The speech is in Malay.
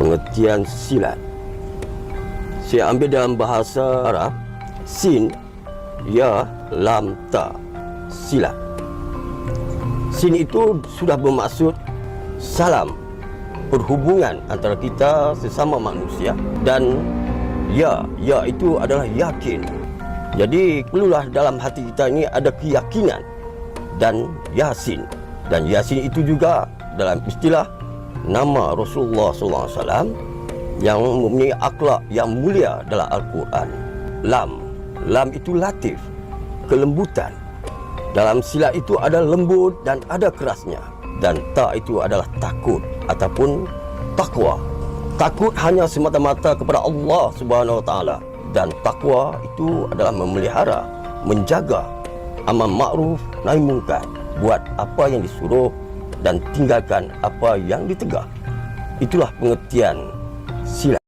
pengertian silat. Saya ambil dalam bahasa Arab, sin, ya, lam, ta, silat. Sin itu sudah bermaksud salam, perhubungan antara kita sesama manusia, dan ya itu adalah yakin. Jadi perlulah dalam hati kita ini ada keyakinan dan yasin. Dan yasin itu juga dalam istilah nama Rasulullah SAW yang mempunyai akhlak yang mulia dalam Al-Quran. Lam itu latif, kelembutan. Dalam silat itu ada lembut dan ada kerasnya. Dan ta itu adalah takut ataupun takwa. Takut hanya semata-mata kepada Allah Subhanahu Wa Taala, dan takwa itu adalah memelihara, menjaga amal ma'ruf nahi mungkar, buat apa yang disuruh dan tinggalkan apa yang ditegah. Itulah pengertian silat.